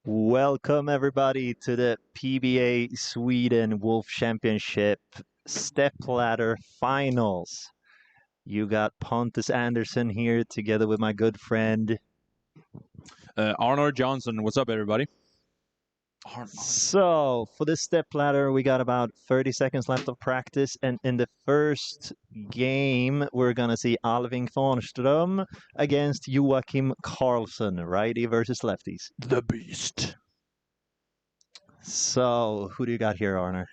Welcome everybody to the PBA Sweden Wolf Championship Stepladder Finals. You got Pontus Andersson here together with my good friend. Arnold Johnson. What's up, everybody? So, for this stepladder, we got about 30 seconds left of practice, and in the first game, we're going to see Alvin Kvarnström against Joachim Karlsson, righty versus lefties. The Beast. So, who do you got here, Arner?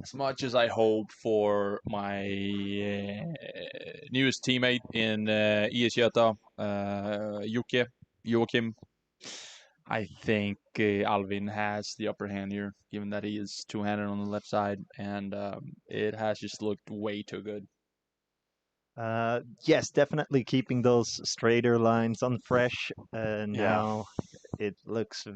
As much as I hope for my newest teammate in IS Göta, Joachim, I think Alvin has the upper hand here, given that he is two-handed on the left side, and it has just looked way too good. Yes, definitely keeping those straighter lines on fresh. Now it looks.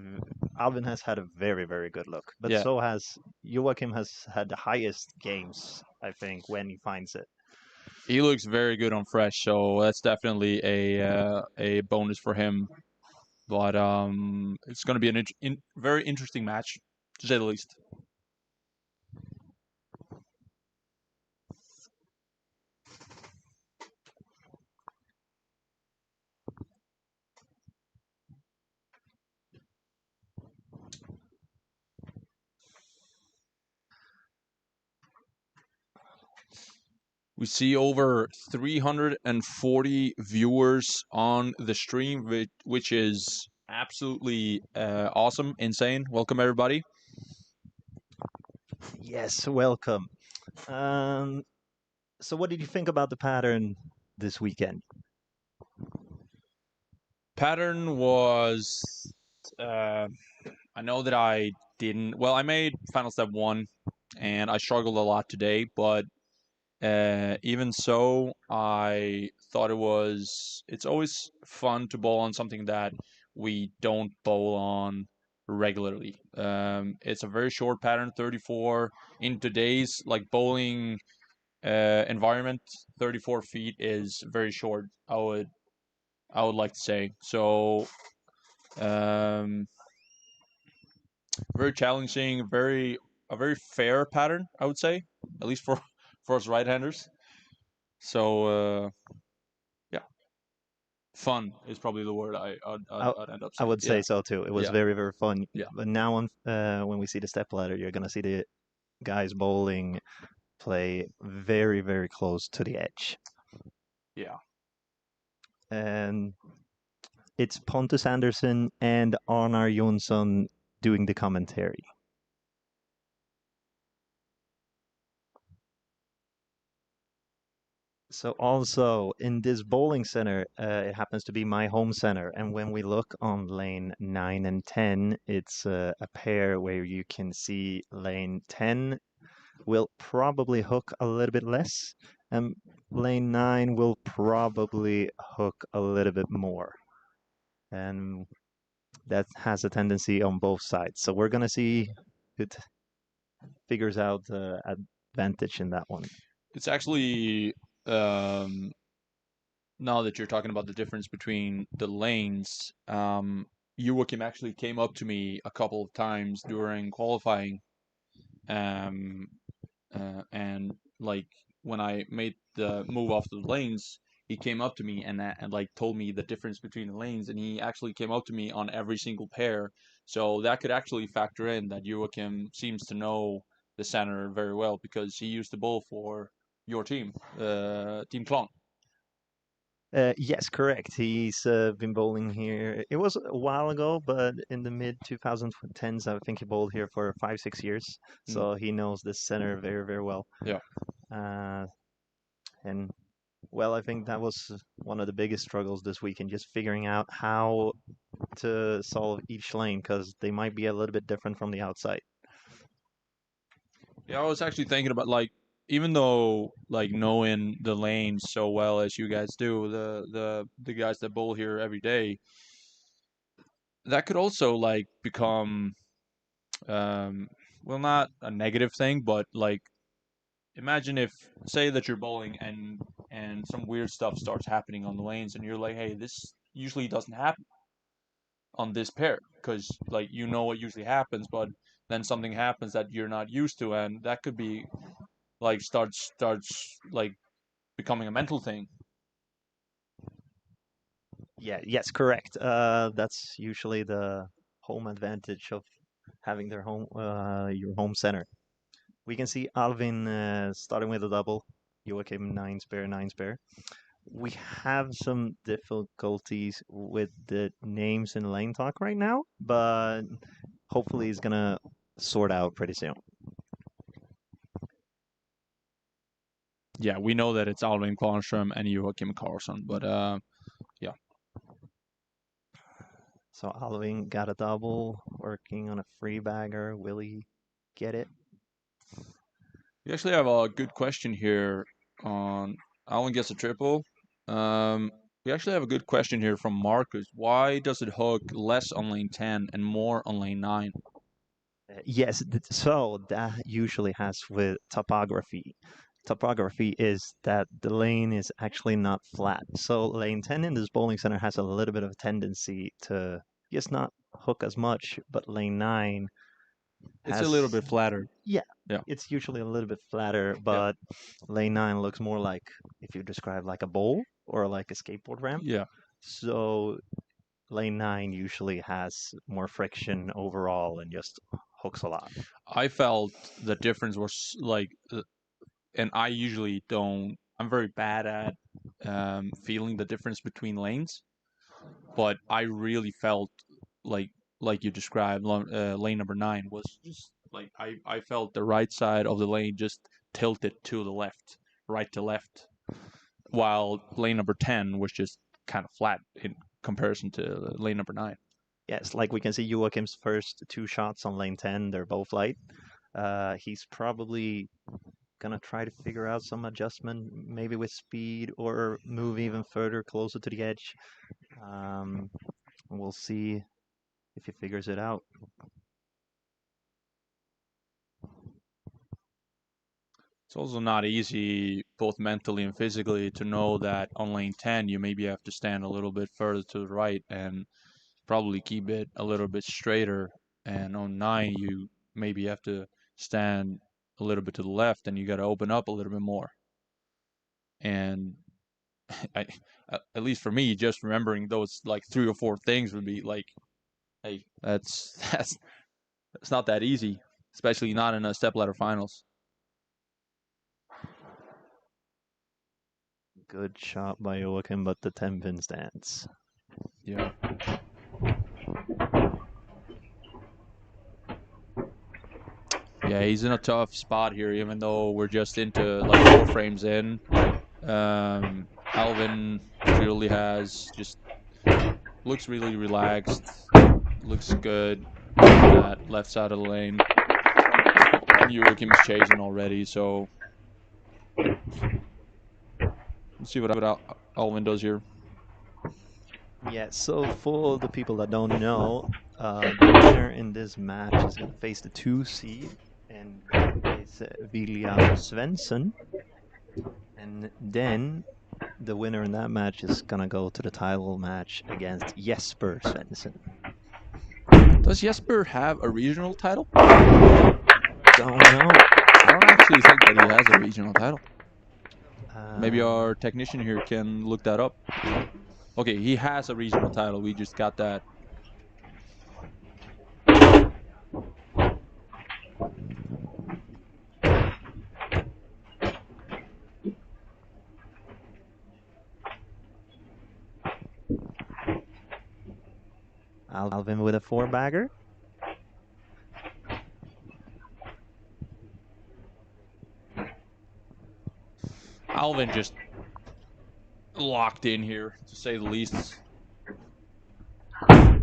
Alvin has had a very, very good look, but so has Joachim. Has had the highest games, I think, when he finds it. He looks very good on fresh, so that's definitely a bonus for him. But it's going to be a very interesting match, to say the least. We see over 340 viewers on the stream, which is absolutely awesome, insane. Welcome, everybody. Yes, welcome. So what did you think about the pattern this weekend? Pattern was... I know that I didn't... Well, I made Final Step 1, and I struggled a lot today, but even so, I thought it's always fun to bowl on something that we don't bowl on regularly. It's a very short pattern, 34. In today's bowling environment, 34 feet is very short. I would like to say so. Very challenging, a very fair pattern, I would say, at least for us right-handers. So, fun is probably the word I'd end up saying. I would say so too. It was very, very fun. Yeah. But now when we see the stepladder, you're going to see the guys bowling play very, very close to the edge. Yeah. And it's Pontus Andersson and Arnar Jonsson doing the commentary. So also in this bowling center, it happens to be my home center. And when we look on lane 9 and 10, it's a pair where you can see lane 10 will probably hook a little bit less, and lane 9 will probably hook a little bit more. And that has a tendency on both sides. So we're going to see who figures out the advantage in that one. It's actually, now that you're talking about the difference between the lanes, Yuakim actually came up to me a couple of times during qualifying, and when I made the move off the lanes, he came up to me and told me the difference between the lanes, and he actually came up to me on every single pair. So that could actually factor in that Joachim seems to know the center very well, because he used to bowl for your team, Team Clan. Yes, correct. He's been bowling here. It was a while ago, but in the mid 2010s, I think he bowled here for 5-6 years. So he knows this center very, very well. Yeah. And well, I think that was one of the biggest struggles this weekend, just figuring out how to solve each lane, because they might be a little bit different from the outside. Yeah, I was actually thinking about, even though knowing the lanes so well as you guys do, the guys that bowl here every day, that could also become well, not a negative thing, but imagine if, say that you're bowling and some weird stuff starts happening on the lanes, and you're like, hey, this usually doesn't happen on this pair, because like you know what usually happens, but then something happens that you're not used to, and that could be like starts like becoming a mental thing. Yeah, yes, correct. That's usually the home advantage of having your home center. We can see Alvin starting with a double, Joachim nine spare, nine spare. We have some difficulties with the names in lane talk right now, but hopefully it's gonna sort out pretty soon. Yeah, we know that it's Alvin Kvarnström and Joachim Karlsson, but yeah. So Alvin got a double, working on a free bagger. Will he get it? We actually have a good question here on Alvin gets a triple. We actually have a good question here from Marcus. Why does it hook less on lane 10 and more on lane 9? Yes, so that usually has with topography. Topography is that the lane is actually not flat. So lane 10 in this bowling center has a little bit of a tendency to just not hook as much, but lane 9 It's has, a little bit flatter. yeah, Yeah. it's usually a little bit flatter, but lane 9 looks more like, if you describe like a bowl or like a skateboard ramp. Yeah. So lane 9 usually has more friction overall and just hooks a lot. I felt the difference was like, and I usually don't, I'm very bad at feeling the difference between lanes, but I really felt like you described, lane number 9 was just like, I felt the right side of the lane just tilted to the left, right to left, while lane number 10 was just kind of flat in comparison to lane number 9. Yes, like we can see Joachim's first two shots on lane 10, they're both light. He's probably gonna try to figure out some adjustment, maybe with speed or move even further closer to the edge. We'll see if he figures it out. It's also not easy, both mentally and physically, to know that on lane 10 you maybe have to stand a little bit further to the right and probably keep it a little bit straighter. And on 9 you maybe have to stand a little bit to the left, and you got to open up a little bit more. And I, at least for me, just remembering those like 3 or 4 things would be like, hey, that's not that easy, especially not in a stepladder finals. Good shot by Joachim, but the 10-pin stands. Yeah. Yeah, he's in a tough spot here, even though we're just into like 4 frames in. Alvin really looks really relaxed, looks good on that left side of the lane. And Yuakim's chasing already, so let's see what Alvin does here. Yeah, so for the people that don't know, the winner in this match is going to face the 2 seed, and it's William Svensson. And then the winner in that match is going to go to the title match against Jesper Svensson. Does Jesper have a regional title? Don't know. I don't actually think that he has a regional title. Maybe our technician here can look that up. Okay, he has a regional title. We just got that. Alvin with a 4-bagger. Alvin just locked in here, to say the least. Yeah,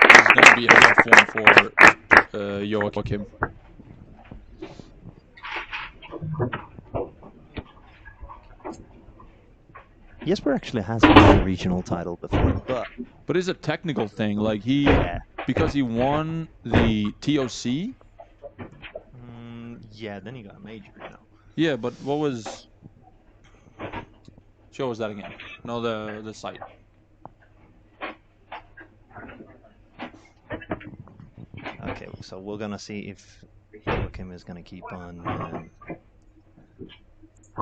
this is going to be a tough one for Joachim. Jesper actually has won a regional title before, but it's a technical thing. Like because he won the TOC. Yeah, then he got a major, you know. Yeah, but what was Show us that again. No, the site. Okay, so we're gonna see if Joachim is gonna keep on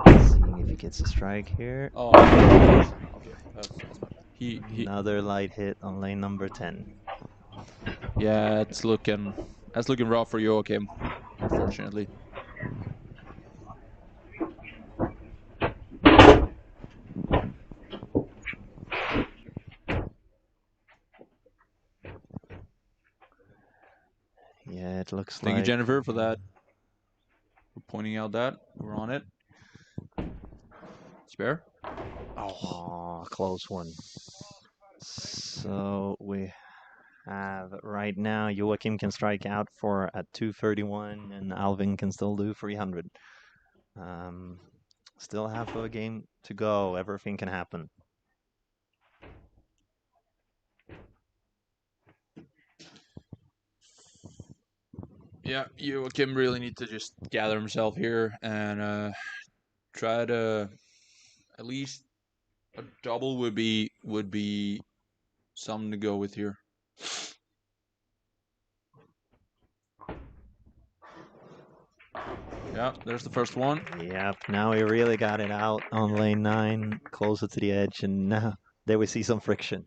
seeing if he gets a strike here. Oh, okay. That's my bad. He Another light hit on lane number 10. Yeah, that's looking rough for Joachim, unfortunately. Yeah, it looks Thank you, like. Jennifer, for that. For pointing out that we're on it. Spare. Oh, close one. So we have right now Joachim can strike out for at 231 and Alvin can still do 300. Still half of a game to go. Everything can happen. Yeah, Joachim really need to just gather himself here and try to at least a double would be something to go with here. Yeah, there's the first one. Yep, now he really got it out on lane 9, closer to the edge, and now there we see some friction.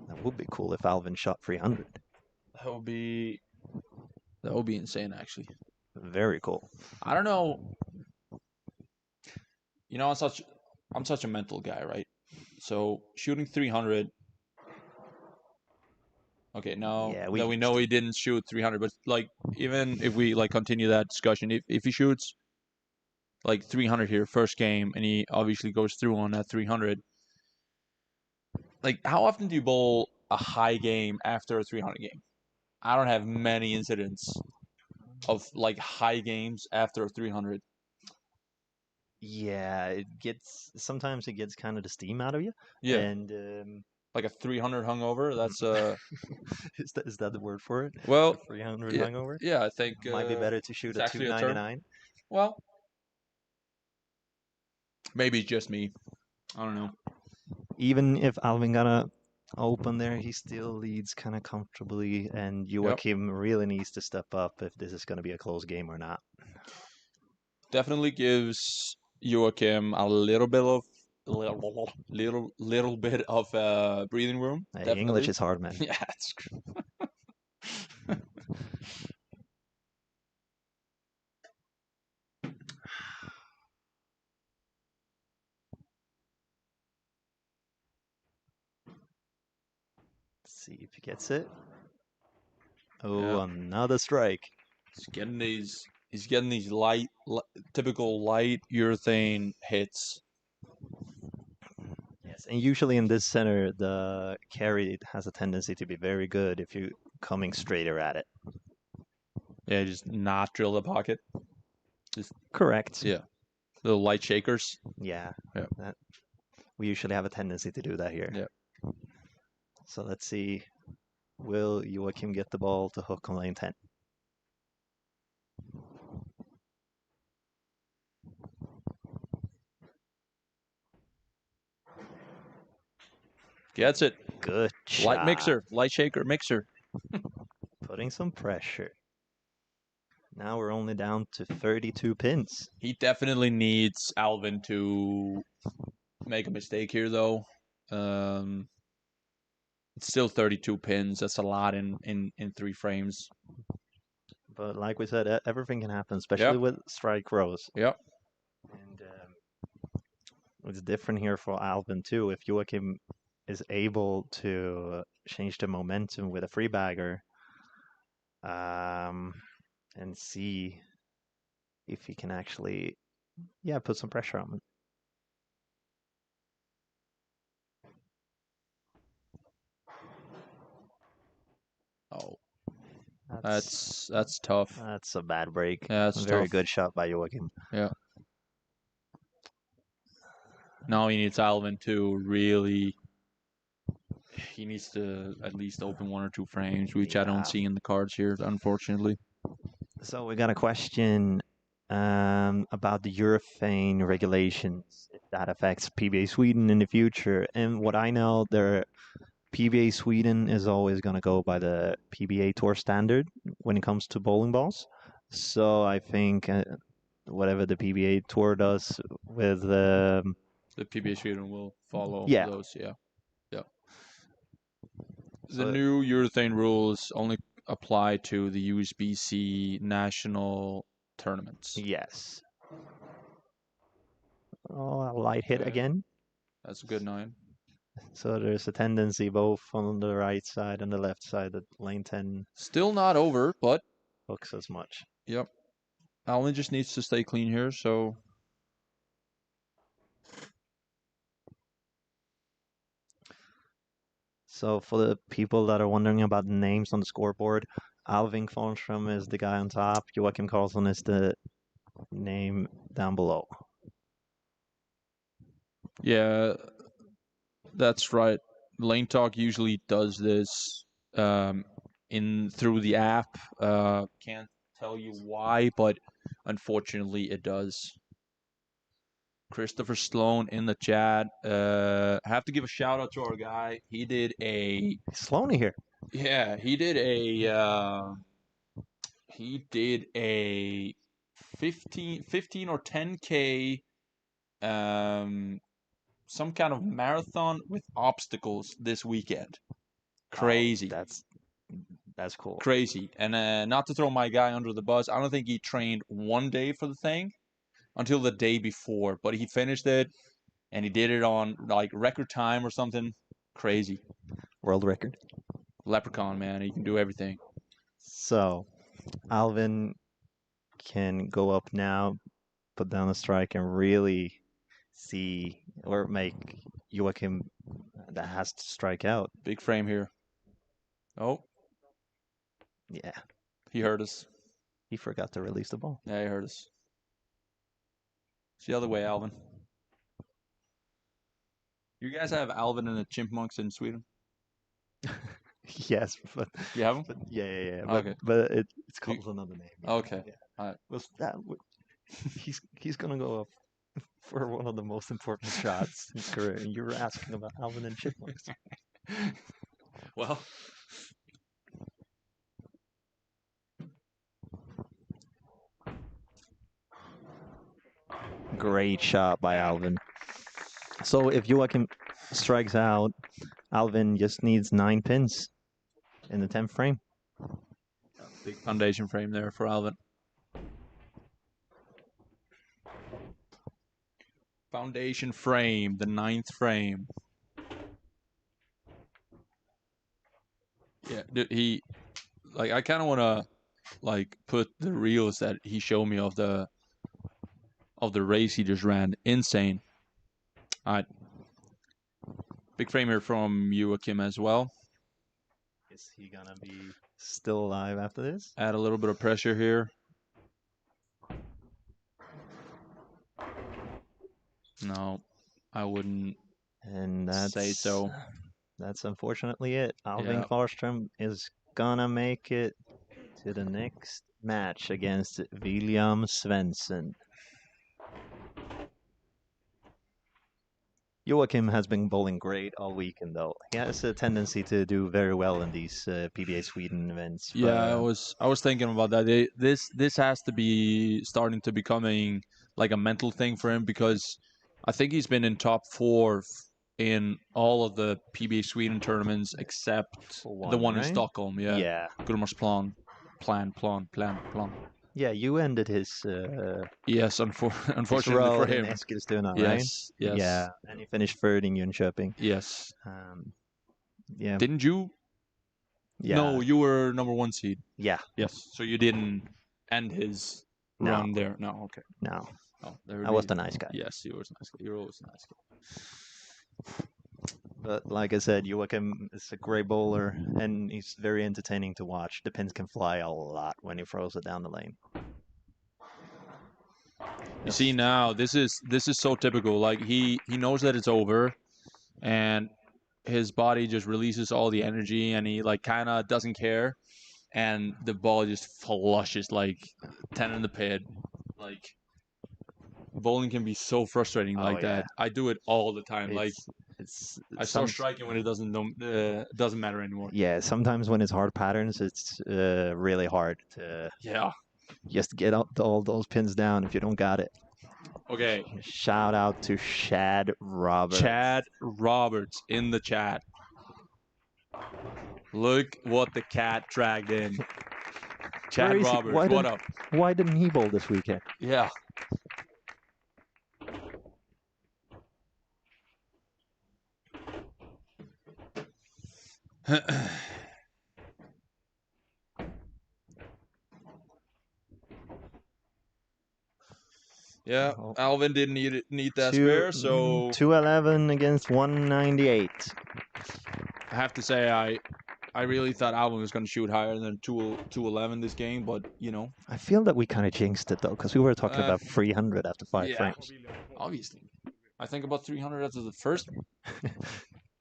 That would be cool if Alvin shot 300. That would be insane, actually. Very cool. I don't know. You know, I'm such a mental guy, right? So shooting 300. Okay, now Yeah, that we know he didn't shoot 300, but like even if we like continue that discussion, if he shoots like 300 here first game and he obviously goes through on that 300, like how often do you bowl a high game after a 300 game? I don't have many incidents of like high games after a 300. Yeah, sometimes it gets kind of the steam out of you. Yeah. And like a 300 hungover. That's is that the word for it? Well, 300 yeah, hungover. Yeah, I think Might be better to shoot a 299. Well, maybe it's just me. I don't know. Even if Alvin got a open there, he still leads kind of comfortably, and Yuakim really needs to step up if this is going to be a close game or not. Definitely gives Joachim a little bit of little bit of breathing room. Hey, English is hard, man. Yeah, it's See if he gets it. Oh, another strike. He's getting these light, typical light urethane hits. Yes, and usually in this center, the carry has a tendency to be very good if you're coming straighter at it. Yeah, just not drill the pocket. Just correct. Yeah, little light shakers. Yeah. We usually have a tendency to do that here. Yeah. So let's see. Will Joachim get the ball to hook on lane 10? Gets it. Good shot. Light mixer, light shaker mixer. Putting some pressure. Now we're only down to 32 pins. He definitely needs Alvin to make a mistake here, though. It's still 32 pins. That's a lot in 3 frames. But like we said, everything can happen, especially with strike rows. Yep. And it's different here for Alvin too. If Joachim is able to change the momentum with a free bagger, and see if he can actually, put some pressure on him. Oh, that's tough. That's a bad break. Yeah, that's a very tough. good shot by Joachim. Yeah. Now he needs Alvin to really he needs to at least open 1 or 2 frames, which I Yeah. don't see in the cards here, unfortunately. So we got a question about the urethane regulations, if that affects PBA Sweden in the future. And what I know, PBA Sweden is always going to go by the PBA Tour standard when it comes to bowling balls. So I think whatever the PBA Tour does with The PBA Sweden will follow Yeah. those, yeah. So- The new urethane rules only apply to the USBC national tournaments. yes. Oh, a light hit Okay. again. That's a good 9. So there's a tendency both on the right side and the left side that lane 10 Still not over, but hooks as much. yep. Alvin just needs to stay clean here, so So for the people that are wondering about the names on the scoreboard, Alvin Kvarnström is the guy on top. Joachim Karlsson is the name down below. yeah, that's right. Lane Talk usually does this through the app. Can't tell you why, but unfortunately it does. Christopher Sloan in the chat. Have to give a shout out to our guy. He did a Sloaney here. Yeah, he did a 15 or 10K some kind of marathon with obstacles this weekend. Crazy. Oh, that's cool. Crazy. And not to throw my guy under the bus, I don't think he trained 1 day for the thing until the day before, but he finished it and he did it on like record time or something. Crazy. World record. Leprechaun, man. He can do everything. So Alvin can go up now, put down a strike, and really see or make Joachim that has to strike out. Big frame here. Oh, Yeah, he heard us. he forgot to release the ball. Yeah, he heard us. It's the other way, Alvin. You guys have Alvin and the Chipmunks in Sweden? Yes, but You have him? But yeah. Okay. But it's called another name. Okay. Yeah. All right. Well, he's gonna go up for one of the most important shots in his career, and you were asking about Alvin and Chipmunks. Well, Great shot by Alvin. So if Joachim strikes out, Alvin just needs 9 pins in the 10th frame. big foundation frame there for Alvin. Foundation frame, the 9th frame. Yeah, dude, I kind of want to put the reels that he showed me of the race he just ran. Insane. All right. Big frame here from Yuakim as well. Is he gonna be still alive after this? Add a little bit of pressure here. No, I wouldn't And say so. That's unfortunately it. Alvin Yeah. Kvarnström is gonna make it to the next match against William Svensson. Joachim has been bowling great all weekend, though. He has a tendency to do very well in these PBA Sweden events. Yeah, I was thinking about that. This has to be starting to becoming like a mental thing for him, because I think he's been in top 4 in all of the PBA Sweden tournaments except the one in right? Stockholm. Yeah. Yeah. Plan. Yeah, you ended his Yes, unfortunately road for in him. Eskilstuna, right? Yes, yes. Yeah, and he finished third in Jönköping. Yes. Yeah. Didn't you? Yeah. No, you were number 1 seed. Yeah. Yes. So you didn't end his run there. No, okay. No. Oh, I was the nice guy. Yes, you were a nice guy. You're always a nice guy. But like I said, Joachim is a great bowler, and he's very entertaining to watch. The pins can fly a lot when he throws it down the lane. You see now, this is so typical. Like he knows that it's over, and his body just releases all the energy, and he like kind of doesn't care, and the ball just flushes like 10 in the pit. Like bowling can be so frustrating Oh, like that. yeah. I do it all the time. Like It's I some start striking when it doesn't matter anymore. yeah, sometimes when it's hard patterns, it's really hard to Yeah. just get all those pins down if you don't got it. Okay. Shout out to Shad Roberts. Chad Roberts in the chat. Look what the cat dragged in. Chad Roberts, what up? Why didn't he bowl this weekend? Yeah. Yeah, Oh. Alvin didn't need that spare, so 211 against 198. I have to say I really thought Alvin was going to shoot higher than 211 this game, but you know. I feel that we kind of jinxed it though, because we were talking about 300 after 5 frames. Obviously. I think about 300 after the first.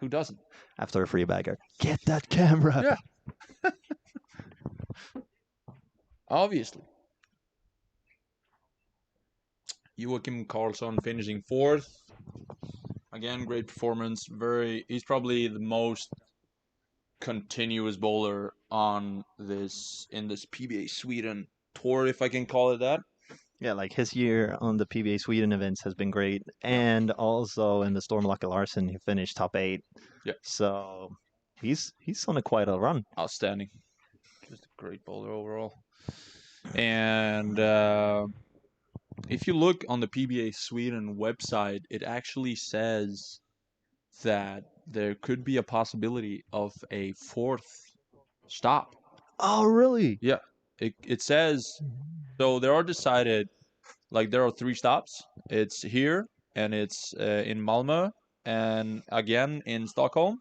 Who doesn't? After a free bagger. Get that camera! Yeah. Obviously. Yuakim Karlsson finishing 4th. Again, great performance. He's probably the most continuous bowler in this PBA Sweden tour, if I can call it that. Yeah, like his year on the PBA Sweden events has been great, and also in the Storm Lucky Larson, he finished top 8. Yeah. So he's on quite a run. Outstanding. Just a great bowler overall. And if you look on the PBA Sweden website, it actually says that there could be a possibility of a 4th stop. Oh, really? Yeah. It says, so there are decided, like there are 3 stops. It's here, and it's in Malmö, and again in Stockholm,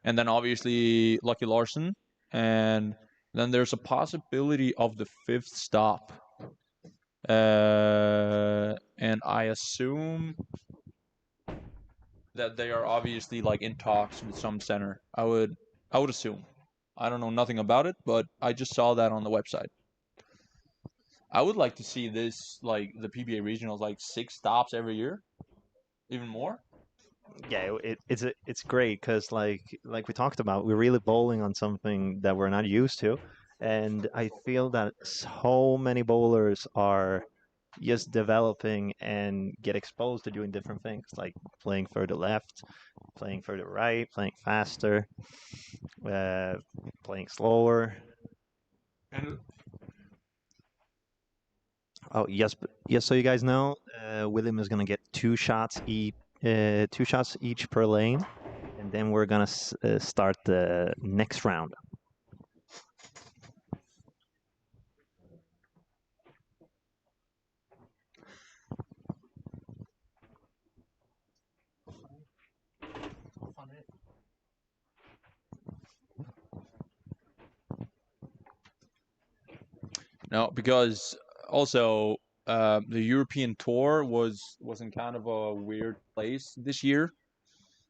and then obviously Lucky Larson, and then there's a possibility of the 5th stop. And I assume that they are obviously like in talks with some center. I would assume. I don't know nothing about it, but I just saw that on the website. I would like to see this, like the PBA regionals, like 6 stops every year, even more. Yeah, it's great because like we talked about, we're really bowling on something that we're not used to, and I feel that so many bowlers are just developing and get exposed to doing different things, like playing further left, playing further right, playing faster, playing slower. And Oh, yes, so you guys know, William is gonna get 2 shots each per lane, and then we're gonna start the next round. no, because also the European tour was in kind of a weird place this year,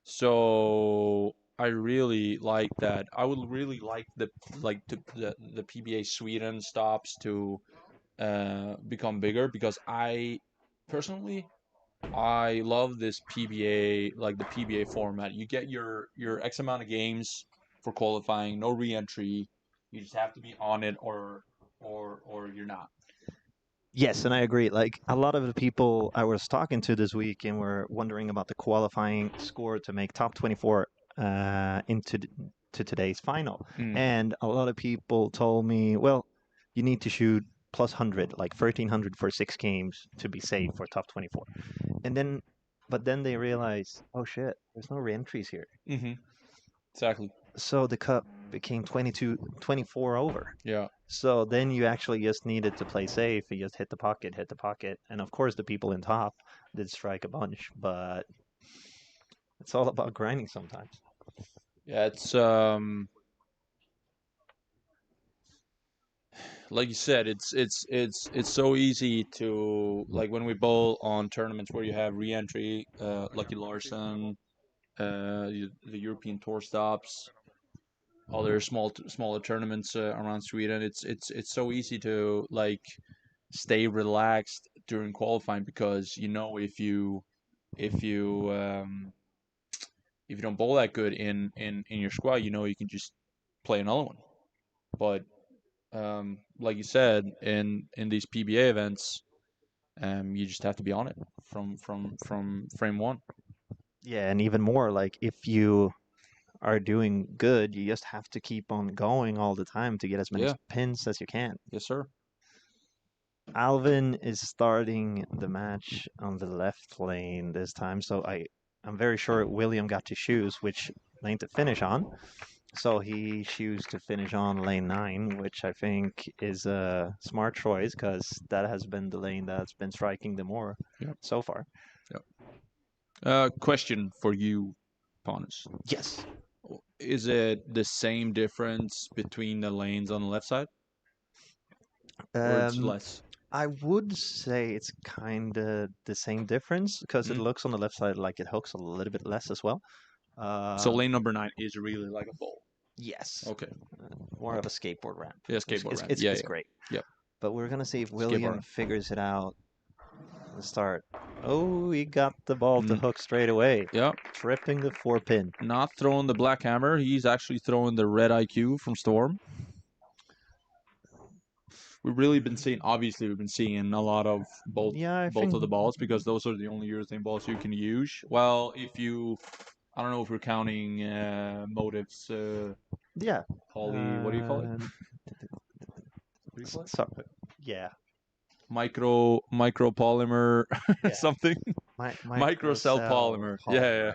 so I really like that. I would really like the PBA Sweden stops to become bigger, because I personally I love this PBA, like the PBA format. You get your X amount of games for qualifying, no re-entry. You just have to be on it, or you're not. Yes, and I agree. Like a lot of the people I was talking to this week and were wondering about the qualifying score to make top 24 into to today's final. And a lot of people told me, well, you need to shoot plus 100, like 1300 for 6 games to be safe for top 24. And then, but then they realized, oh shit, there's no re-entries here. Mm-hmm. Exactly. So the cup became 24 over. Yeah. So then you actually just needed to play safe. You just hit the pocket. And of course, the people in top did strike a bunch, but it's all about grinding sometimes. Yeah, it's like you said, it's so easy to, like when we bowl on tournaments where you have re-entry, Lucky Larson, the European Tour stops, other smaller tournaments around Sweden. It's so easy to like stay relaxed during qualifying because you know if you if you don't bowl that good in your squad, you know you can just play another one. But like you said, in these PBA events, you just have to be on it from frame one. Yeah, and even more, like if you are doing good, you just have to keep on going all the time to get as many Yeah. pins as you can. Yes, sir. Alvin is starting the match on the left lane this time, so I'm very sure William got to choose which lane to finish on. So he chose to finish on lane 9, which I think is a smart choice because that has been the lane that's been striking the more so far. Question for you, Ponus. Yes. Is it the same difference between the lanes on the left side? Or it's less? I would say it's kind of the same difference because it looks on the left side like it hooks a little bit less as well. So lane number 9 is really like a bowl. Yes. Okay. More of a skateboard ramp. Yeah, skateboard ramp. It's great. Yep. But we're gonna see if William figures it out. The start. Oh, he got the ball to hook straight away. Yeah. Tripping the 4-pin. Not throwing the black hammer. He's actually throwing the red IQ from Storm. We've really been seeing, obviously, we've been seeing a lot of both of the balls because those are the only urethane balls you can use. Well, if you, I don't know if we're counting motives. Yeah. Poly, what do you call it? Yeah. Micropolymer something. Microcell polymer. Yeah.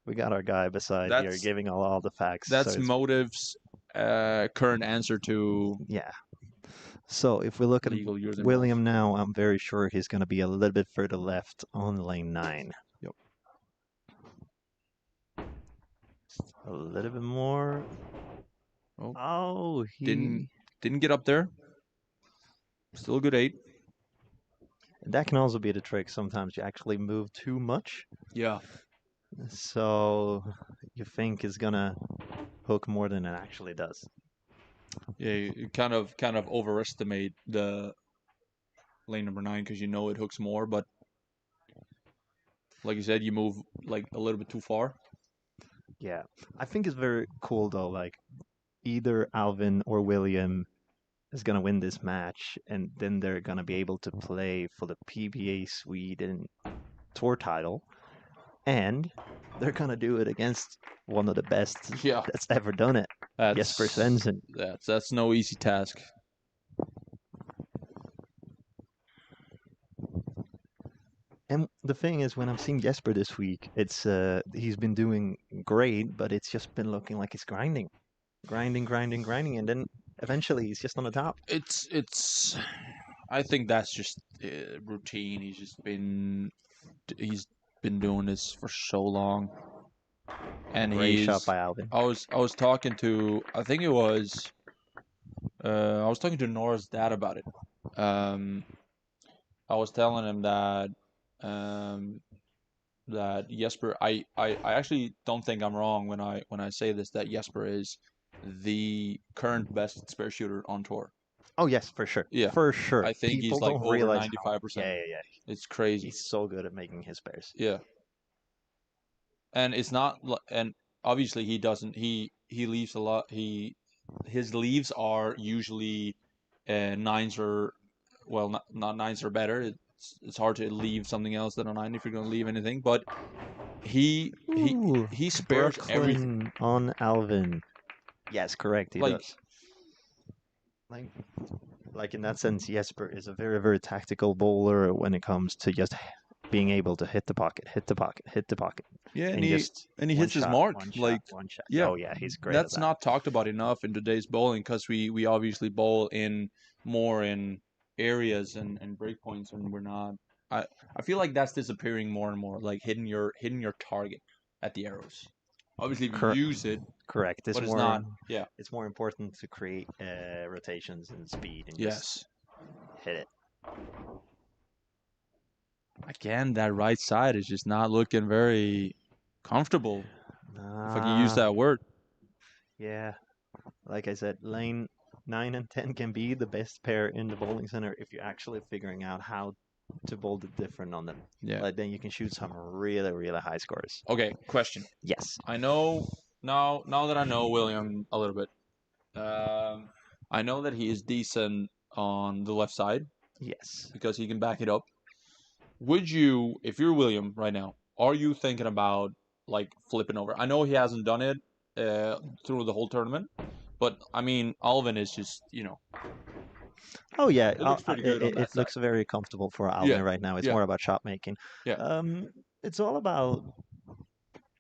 We got our guy beside here giving all the facts. That's so motives. Current answer to So if we look at William now, I'm very sure he's going to be a little bit further left on lane 9. Yep. A little bit more. Oh, he didn't get up there. Still a good 8. That can also be the trick. Sometimes you actually move too much. Yeah. So you think it's gonna hook more than it actually does. Yeah, you kind of overestimate the lane number 9 because you know it hooks more, but like you said, you move like a little bit too far. Yeah, I think it's very cool though. Like either Alvin or William is gonna win this match, and then they're gonna be able to play for the PBA Sweden Tour title, and they're gonna do it against one of the best that's ever done it, Jesper Svensson. That's no easy task. And the thing is, when I'm seeing Jesper this week, it's he's been doing great, but it's just been looking like he's grinding, and then eventually he's just on the top. It's. I think that's just routine. He's been doing this for so long, and Great shot by Alvin. I was talking to, I think it was I was talking to Nora's dad about it. I was telling him that that Jesper, I actually don't think I'm wrong when I say this, that Jesper is the current best spare shooter on tour. Oh yes, for sure. Yeah, for sure. I think People he's like over 95%. Yeah. It's crazy. He's so good at making his spares. Yeah, and it's not, and obviously he doesn't. He leaves a lot. His leaves are usually 9s or, well, not 9s or better. It's hard to leave something else than a 9 if you're going to leave anything. But he spares everything on Alvin. Yes, correct. He does. Like in that sense, Jesper is a very, very tactical bowler when it comes to just being able to hit the pocket. Yeah, and he hits his mark. One shot. Yeah. Oh yeah, he's great. That's not talked about enough in today's bowling because we obviously bowl in more in areas and break points, and we're not. I feel like that's disappearing more and more. Like hitting your target at the arrows. Obviously, if you use it. Correct. But it's not. Yeah. It's more important to create rotations and speed and just hit it. Again, that right side is just not looking very Comfortable, if I can use that word. Yeah, like I said, lane 9 and 10 can be the best pair in the bowling center if you're actually figuring out how to bowl the different on them. Yeah. Like then you can shoot some really, really high scores. Okay, question. Yes. I know now that I know William a little bit. I know that he is decent on the left side Yes. because he can back it up. Would you, if you're William right now, are you thinking about like flipping over? I know he hasn't done it through the whole tournament, but I mean, Alvin is just, Oh yeah, it looks pretty good on it that side. looks very comfortable for Yeah, Alvin right now. It's yeah. more about shot making. Yeah. It's all about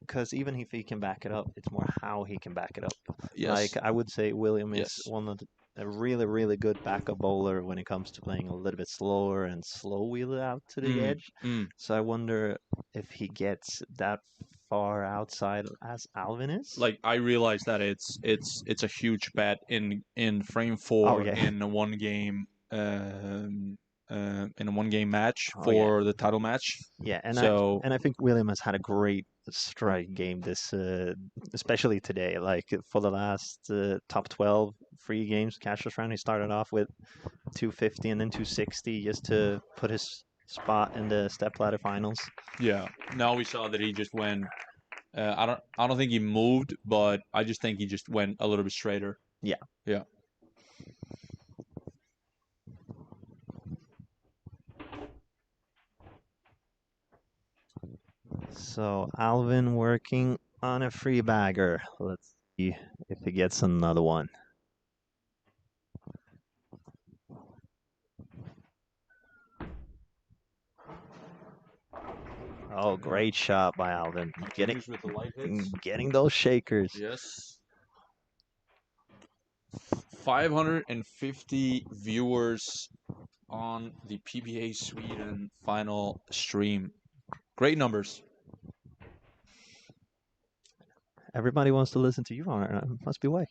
because even if he can back it up, it's more how he can back it up. Yes. Like I would say, William is Yes. one of a really, really good backup bowler when it comes to playing a little bit slower and slow wheel it out to the edge. So I wonder if he gets that far outside as Alvin is. Like I realize that it's a huge bet in frame 4 yeah. in a one game in a one game match Oh, for the title match. Yeah, and So I think William has had a great strike game this, especially today. Like for the last top 12 free games, cashless round, he started off with 250 and then 260 just to put his spot in the stepladder finals. yeah, now we saw that he just went. I don't think he moved, but I just think he just went a little bit straighter. Yeah. Yeah. So Alvin working on a free bagger. Let's see if he gets another one. Oh, great shot by Alvin. Getting those shakers. Yes. 550 viewers on the PBA Sweden final stream. Great numbers. Everybody wants to listen to you on it. Must be why.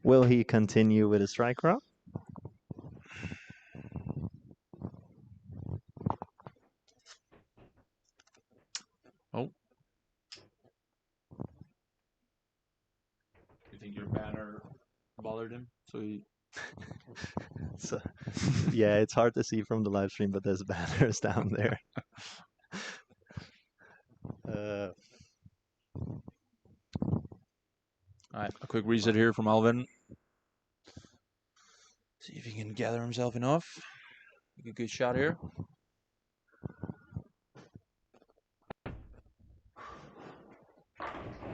Will he continue with a strike route? Oh. You think your banner bothered him? So he. So, yeah, it's hard to see from the live stream, but there's banners down there. All right, a quick reset here from Alvin. See if he can gather himself enough. Make a good shot here.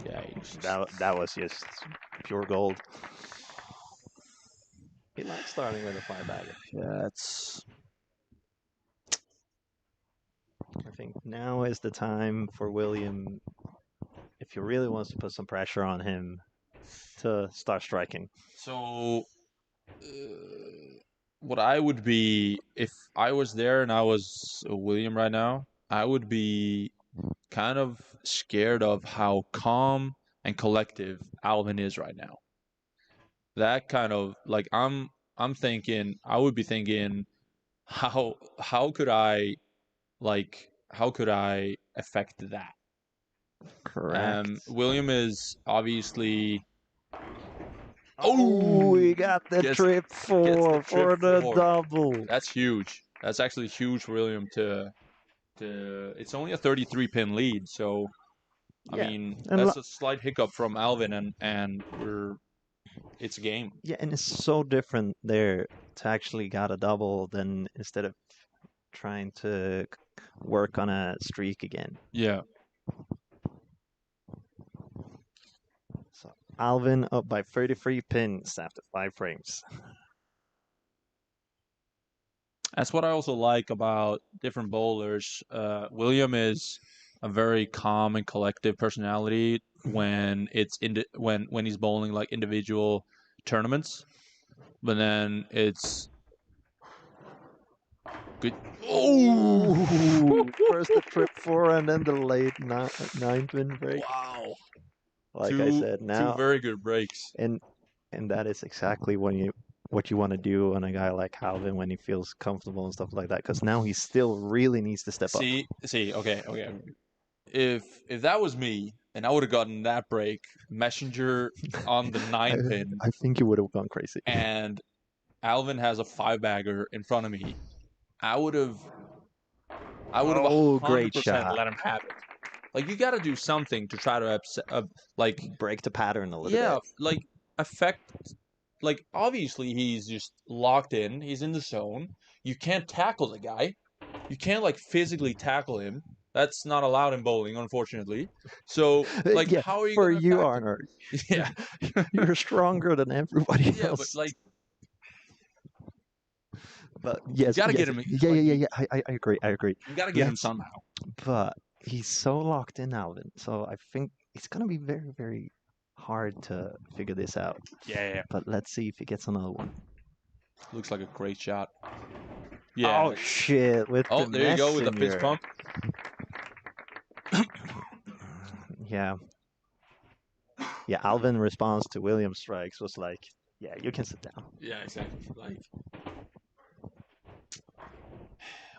Yeah, that was just pure gold. He likes starting with a 5-bagger. Yeah, it's. I think now is the time for William, if he really wants to put some pressure on him, to start striking. So, what I would be, if I was there and I was William right now, I would be kind of scared of how calm and collective Alvin is right now. That kind of like I'm thinking I would be thinking how could I affect that? Correct. William is obviously. Oh, we got the trip four for the double. That's huge. That's actually huge for William to. It's only a 33 pin lead, so I mean that's a slight hiccup from Alvin, and it's a game. Yeah, and it's so different there to actually got a double than instead of trying to work on a streak again. Yeah. So Alvin up by 33 pins after 5 frames. That's what I also like about different bowlers. William is a very calm and collective personality when it's when he's bowling like individual tournaments, but then it's good. Oh, first the trip 4 and then the late 9 pin break. Wow. Like I said, now two very good breaks. And And that is exactly what you want to do on a guy like Alvin when he feels comfortable and stuff like that. Because now he still really needs to step up. Okay. If that was me and I would have gotten that break, messenger on the 9 pin, I think you would have gone crazy. and Alvin has a 5-bagger in front of me, I would have great 100% shot. let him have it. Like, you got to do something to try to break the pattern a little yeah, bit. like affect. Like, obviously he's just locked in. He's in the zone. You can't tackle the guy. You can't like physically tackle him. That's not allowed in bowling, unfortunately. So, like, yeah, how are you for gonna you, attack Arnold? him? Yeah, You're stronger than everybody yeah, else. but like, but yes, you gotta yes, get him. yeah. I agree. You gotta get him somehow. But he's so locked in, Alvin. So I think it's gonna be very, very hard to figure this out. Yeah. But let's see if he gets another one. Looks like a great shot. Yeah. Oh shit! Oh, there you go with the fist pump. Yeah. Yeah, Alvin response to William strikes was like, yeah, you can sit down. Yeah, exactly. Like,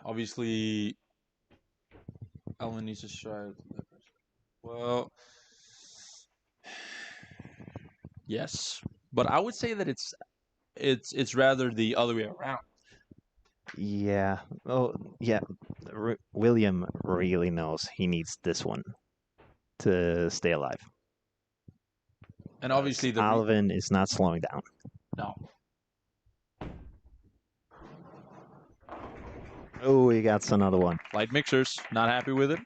obviously, Alvin needs to strike. Well, yes, but I would say that it's rather the other way around. Yeah. Oh, yeah. William really knows he needs this one to stay alive. And obviously, Alvin is not slowing down. No. Oh, he got another one. Light mixers, not happy with it.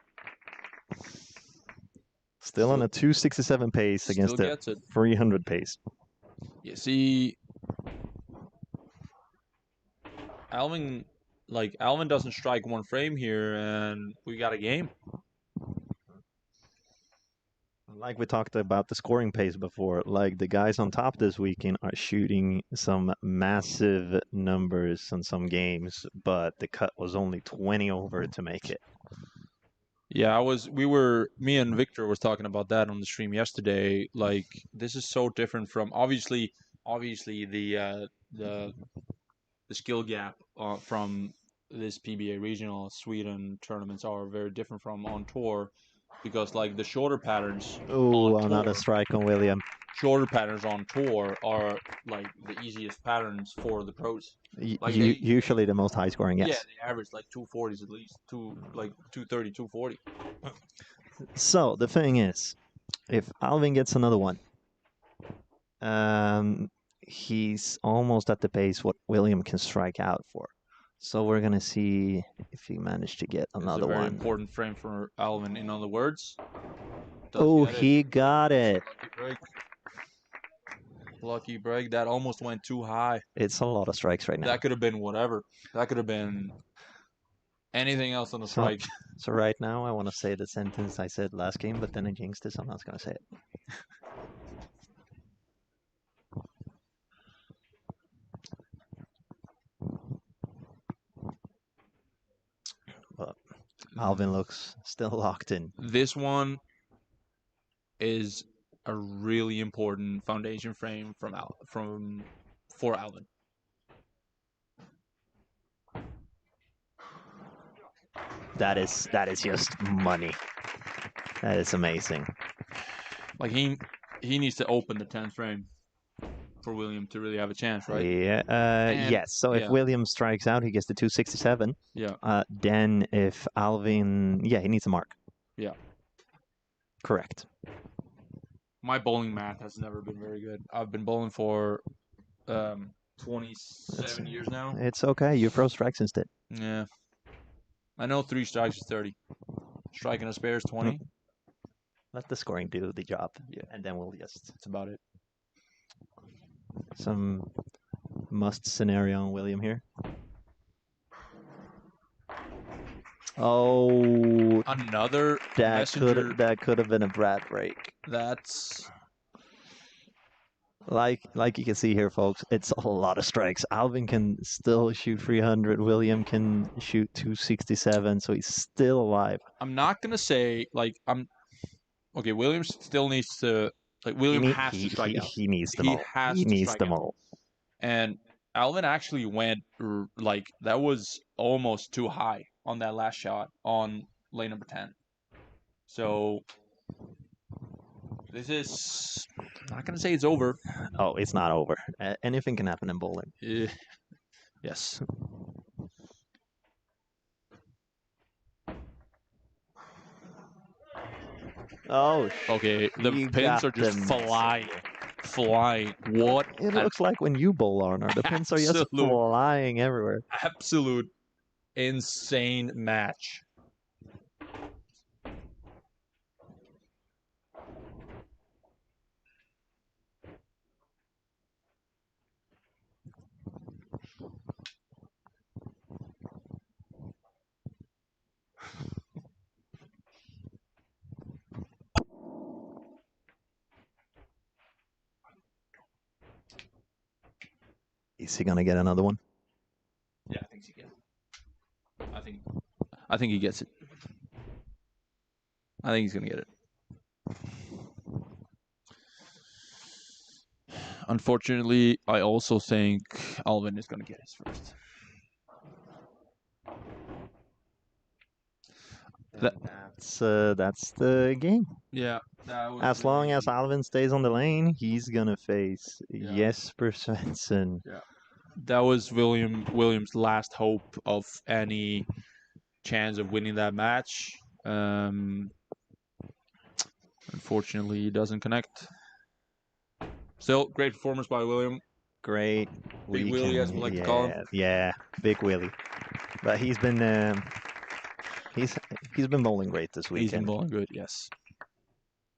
Still on a 267 pace against a 300 pace. You see, Alvin doesn't strike one frame here, and we got a game. Like we talked about the scoring pace before, like the guys on top this weekend are shooting some massive numbers on some games, but the cut was only 20 over to make it. Yeah, me and Victor was talking about that on the stream yesterday. Like, this is so different from obviously the skill gap from this PBA regional Sweden tournaments are very different from on tour, because like the shorter patterns. Oh, another strike on William. Shorter patterns on tour are like the easiest patterns for the pros. Like usually the most high scoring, yes. Yeah, they average like 240s at least, 230, 240. So the thing is, if Alvin gets another one, he's almost at the pace what William can strike out for. So we're gonna see if he managed to get another one. It's a very important frame for Alvin. In other words. He got it. Lucky break. That almost went too high. It's a lot of strikes right now. That could have been whatever. That could have been anything else on the strike. So right now I want to say the sentence I said last game, but then I jinxed it, so I'm not gonna say it. But Alvin looks still locked in. This one is a really important foundation frame for Alvin. That is just money. That is amazing. Like he needs to open the 10th frame for William to really have a chance, right? Yeah. Yes. So if William strikes out, he gets the 267. Yeah. Then if Alvin, he needs a mark. Yeah. Correct. My bowling math has never been very good. I've been bowling for 27 years now. It's okay. You throw strikes instead. Yeah. I know 3 strikes is 30. Striking a spare is 20. Let the scoring do the job. Yeah. And then we'll just... That's about it. Some must scenario on William here. Oh, another that could have been a Brad break. That's like you can see here, folks. It's a lot of strikes. Alvin can still shoot 300. William can shoot 267, so he's still alive. I'm not gonna say William still needs to Like William has to strike out. He needs them He all. has He to needs strike them out. all. And Alvin actually went like that was almost too high on that last shot on lane number 10. So this is not gonna say it's over. Oh, it's not over. Anything can happen in bowling. Yes. Oh, okay. The pins are just flying. What? It looks like when you bowl, Arnar. The pins are just flying everywhere. Absolute insane match. Is he gonna get another one? Yeah, I think he gets it. I think he gets it. I think he's gonna get it. Unfortunately, I also think Alvin is gonna get his first. That's the game. Yeah. As long as Alvin stays on the lane, he's gonna face Jesper Svensson. Yeah. That was William's last hope of any chance of winning that match. Unfortunately, he doesn't connect. Still, great performance by William. Great. Big Willie, as we like to call him. Yeah, Big Willie. But he's been bowling great this weekend. He's been bowling good, yes.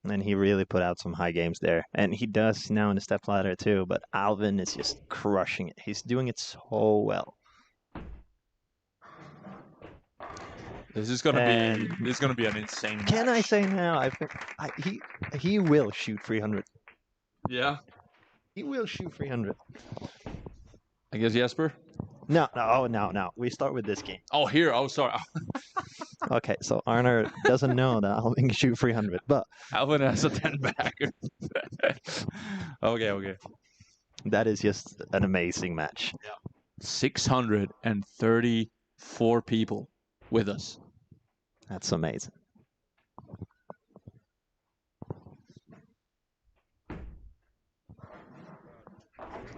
And he really put out some high games there. And he does now in the Stepladder too, but Alvin is just crushing it. He's doing it so well. This is gonna be an insane match. Can I say now? I think he will shoot 300. Yeah. He will shoot 300. I guess Jesper? No. We start with this game. Oh, here. Oh, sorry. Okay, so Arnar doesn't know that Alvin can shoot 300, but Alvin has a 10 bagger. Okay. That is just an amazing match. Yeah. 634 people with us. That's amazing.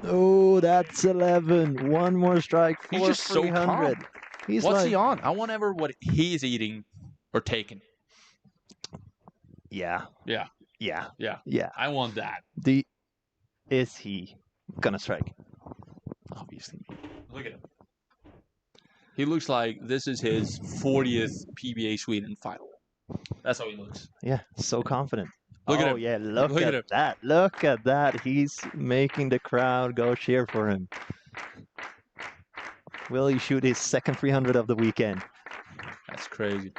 Oh, that's 11. One more strike for 300. So calm. What's he on? I want ever what he's eating or taking. Yeah. I want that. Is he gonna strike? Obviously. Look at him. He looks like this is his 40th PBA Sweden final. That's how he looks. Yeah, so confident. Look at him. Yeah, look at that. Look at that. He's making the crowd go cheer for him. Will he shoot his second 300 of the weekend? That's crazy.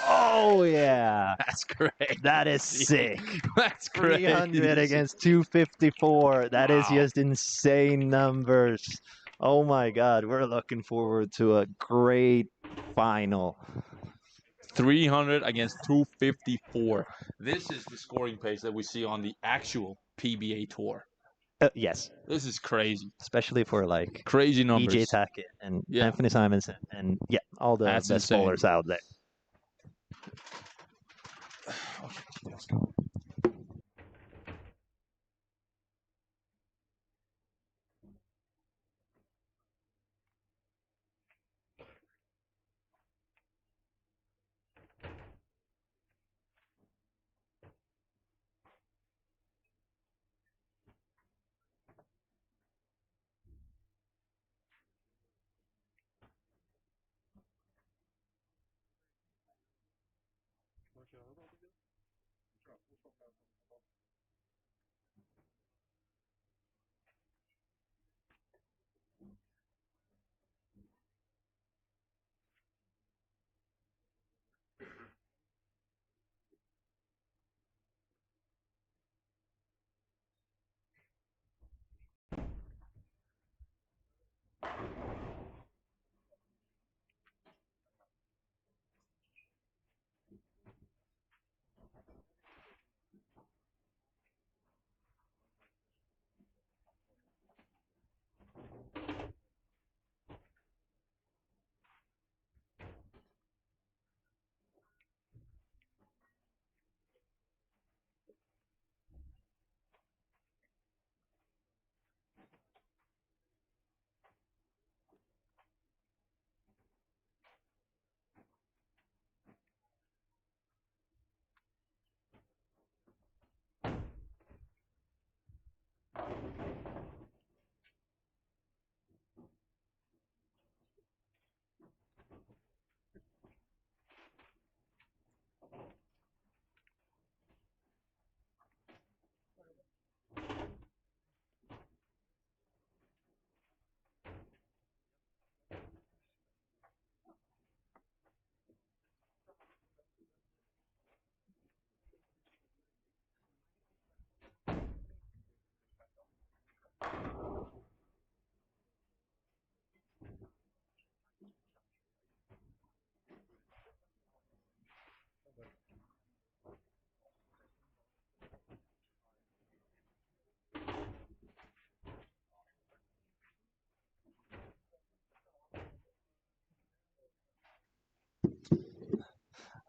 Oh, yeah. That's great. That is sick. That's crazy. 300 against 254. That is just insane numbers. Oh, my God. We're looking forward to a great final. 300 against 254. This is the scoring pace that we see on the actual PBA tour. Yes. This is crazy. Especially for like crazy numbers. EJ Tackett and Anthony Simonson and all the best bowlers out there. Okay, let's go.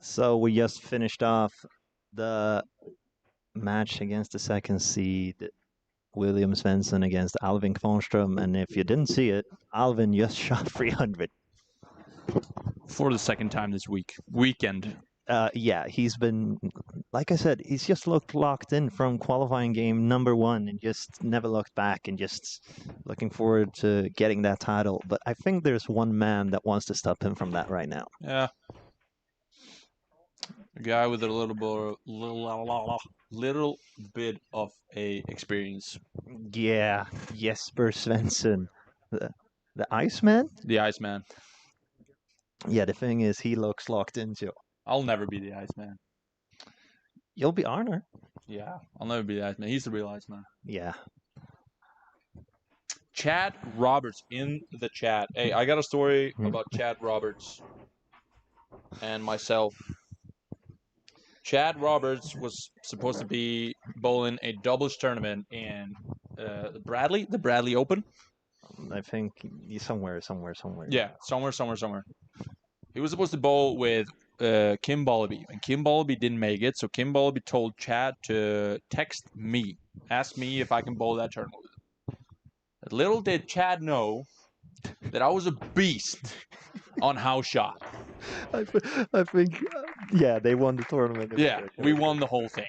So we just finished off the match against the second seed, William Svensson against Alvin Kvarnström. And if you didn't see it, Alvin just shot 300. For the second time this weekend. Yeah, he's been, like I said, he's just looked locked in from qualifying game number 1 and just never looked back and just looking forward to getting that title. But I think there's one man that wants to stop him from that right now. Yeah. A guy with a little bit of a experience. Yeah, Jesper Svensson. The Iceman? The Iceman. Yeah, the thing is, he looks locked into. I'll never be the Iceman. You'll be Arner. Yeah, I'll never be the Iceman. He's the real Iceman. Yeah. Chad Roberts in the chat. Hey, I got a story about Chad Roberts and myself. Chad Roberts was supposed to be bowling a doubles tournament in the Bradley Open. I think somewhere. Yeah, somewhere. He was supposed to bowl with Kim Bollaby, and Kim Bollaby didn't make it, so Kim Bollaby told Chad to text me, ask me if I can bowl that tournament with him. Little did Chad know that I was a beast on house shot. I think, yeah, they won the tournament. Yeah, we won the whole thing.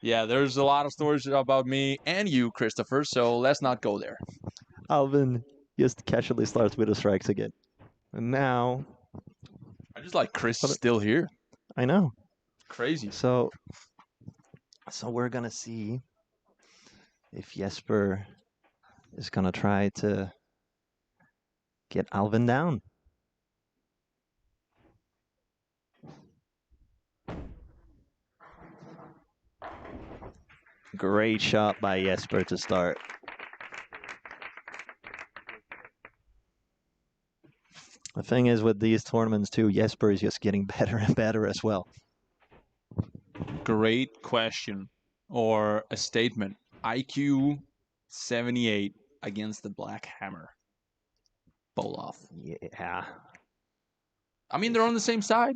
Yeah, there's a lot of stories about me and you, Christopher, so let's not go there. Alvin just casually starts with the strikes again. And now... I just like Chris is still here. I know. Crazy. So we're going to see if Jesper is going to try to get Alvin down. Great shot by Jesper to start. The thing is with these tournaments too, Jesper is just getting better and better as well. Great question or a statement. IQ 78 against the Black Hammer. Bowl off. Yeah. I mean, they're on the same side.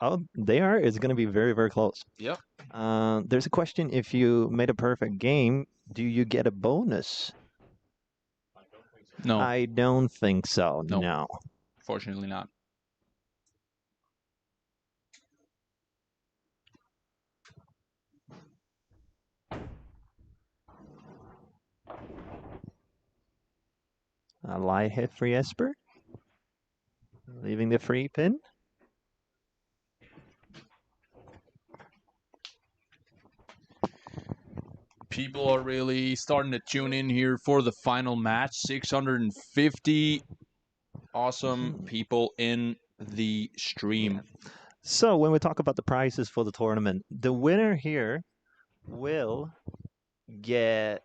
Oh, they are. It's going to be very, very close. Yep. There's a question. If you made a perfect game, do you get a bonus? No. I don't think so. No. Fortunately not. A light hit for Jesper. Leaving the free pin. People are really starting to tune in here for the final match. 650 awesome people in the stream. So when we talk about the prizes for the tournament, the winner here will get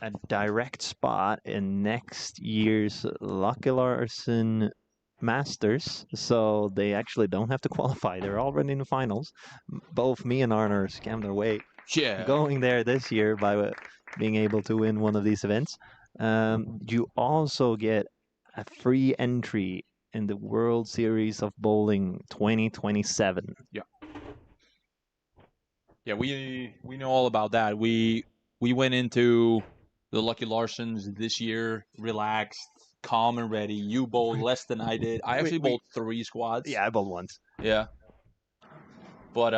a direct spot in next year's Lucky Larson Masters, so they actually don't have to qualify. They're already in the finals. Both me and Arner scammed their way going there this year by being able to win one of these events. You also get a free entry in the World Series of Bowling 2027. Yeah. Yeah, we know all about that. We went into the Lucky Larsons this year, relaxed, calm and ready. You bowled less than I did. I actually bowled 3 squads. Yeah, I bowled once. Yeah. But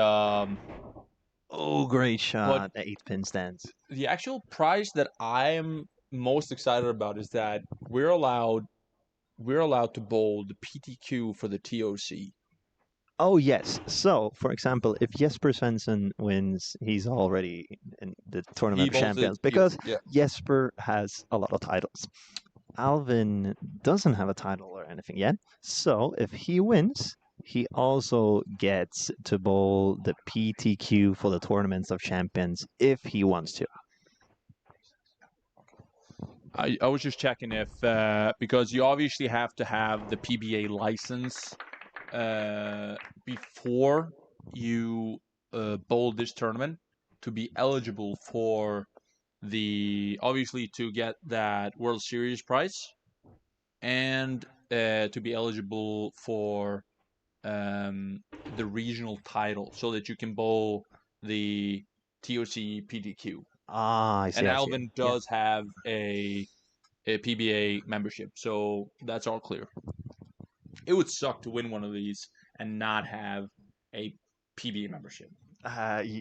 oh, great shot. The 8-pin stance. The actual prize that I am most excited about is that we're allowed to bowl the PTQ for the TOC. Oh, yes. So, for example, if Jesper Svensson wins, he's already in the Tournament of Champions because Jesper has a lot of titles. Alvin doesn't have a title or anything yet. So, if he wins, he also gets to bowl the PTQ for the Tournaments of Champions if he wants to. I was just checking if, because you obviously have to have the PBA license before you bowl this tournament to be eligible for obviously to get that World Series prize. And to be eligible for the regional title, so that you can bowl the TOC PDQ. Ah, I see. And I see. Alvin does have a PBA membership, so that's all clear. It would suck to win one of these and not have a PBA membership.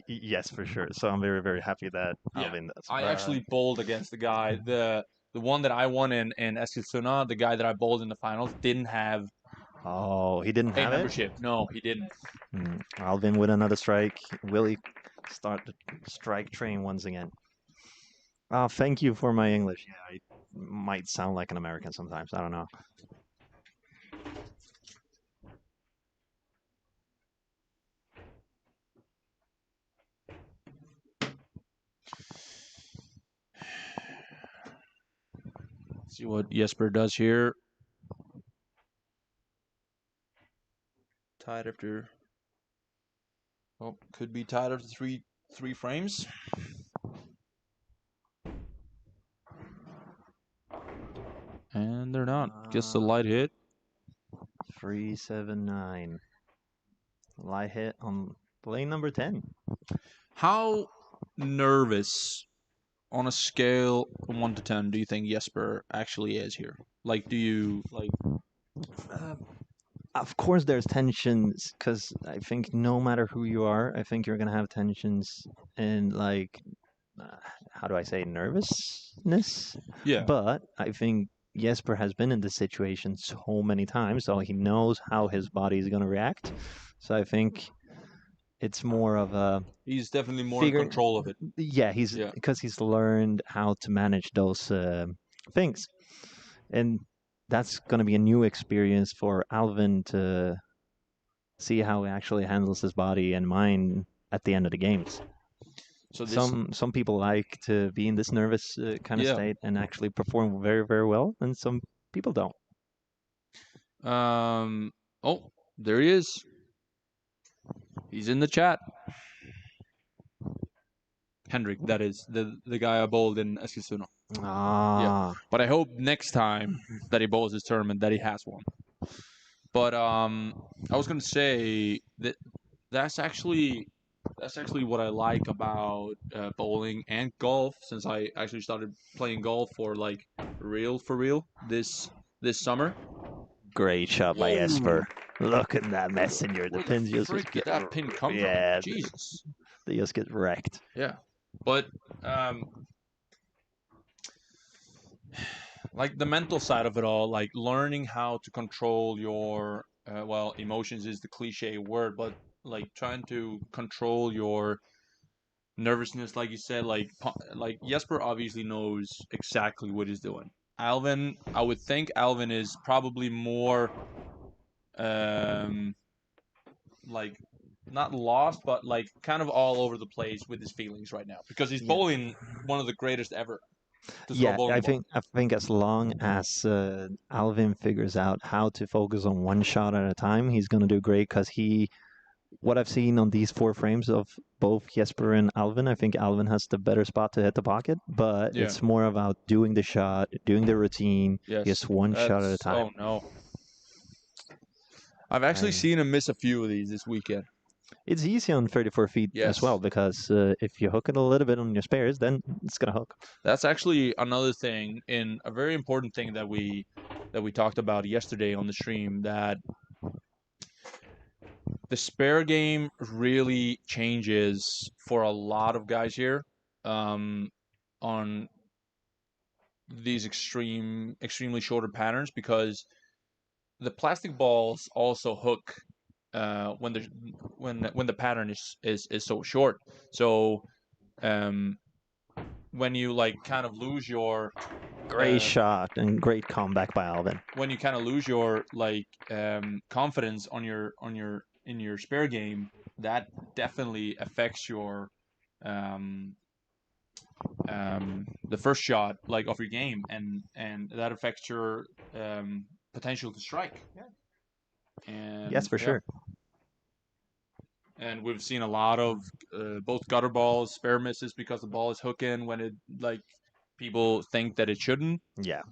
Yes, for sure. So I'm very, very happy that Alvin does. I actually bowled against the guy. The one that I won in Eskilstuna, the guy that I bowled in the finals, didn't have Oh, he didn't a have membership. No, he didn't. Alvin with another strike. Willie start the strike train once again. Thank you for my English. Yeah, I might sound like an American sometimes. I don't know. See what Jesper does here. Tied after. Oh, could be tied after three frames. And they're not. Gets the light hit. 379. Light hit on lane number 10. How nervous on a scale of 1 to 10 do you think Jesper actually is here? Like, do you like? Of course, there's tensions because I think no matter who you are, I think you're gonna have tensions and like, how do I say, nervousness? Yeah. But I think Jesper has been in this situation so many times, so he knows how his body is gonna react. So I think it's more of a He's definitely more in control of it. Yeah, because he's learned how to manage those things, and that's going to be a new experience for Alvin to see how he actually handles his body and mind at the end of the games. So some people like to be in this nervous kind of state and actually perform very, very well, and some people don't. Oh, there he is. He's in the chat. Hendrik, that is the guy I bowled in Eskilstuna. Yeah. But I hope next time that he bowls this tournament that he has one. But I was gonna say that that's actually what I like about bowling and golf, since I actually started playing golf for like for real this summer. Great shot by Jesper. Look at that messenger. The pins just get that pin come from? Jesus. They just get wrecked. Yeah. But like the mental side of it all, like learning how to control your emotions is the cliche word, but like trying to control your nervousness, like you said, like Jesper obviously knows exactly what he's doing. Alvin, I would think Alvin is probably more like not lost, but like kind of all over the place with his feelings right now, because he's bowling one of the greatest ever. Yeah, I think as long as Alvin figures out how to focus on one shot at a time, he's gonna do great. Because what I've seen on these 4 frames of both Jesper and Alvin, I think Alvin has the better spot to hit the pocket, but it's more about doing the shot, doing the routine, just one shot at a time. Oh no! I've actually seen him miss a few of these this weekend. It's easy on 34 feet as well, because if you hook it a little bit on your spares, then it's gonna hook. That's actually another thing, in a very important thing that we talked about yesterday on the stream, that the spare game really changes for a lot of guys here on these extremely shorter patterns, because the plastic balls also hook when the pattern is so short. So when you like kind of lose your great shot and great comeback by Alvin. When you kind of lose your like confidence in your spare game, that definitely affects your the first shot like of your game, and that affects your potential to strike. And yes, for sure. And we've seen a lot of both gutter balls, spare misses, because the ball is hooking when it like people think that it shouldn't. Yeah.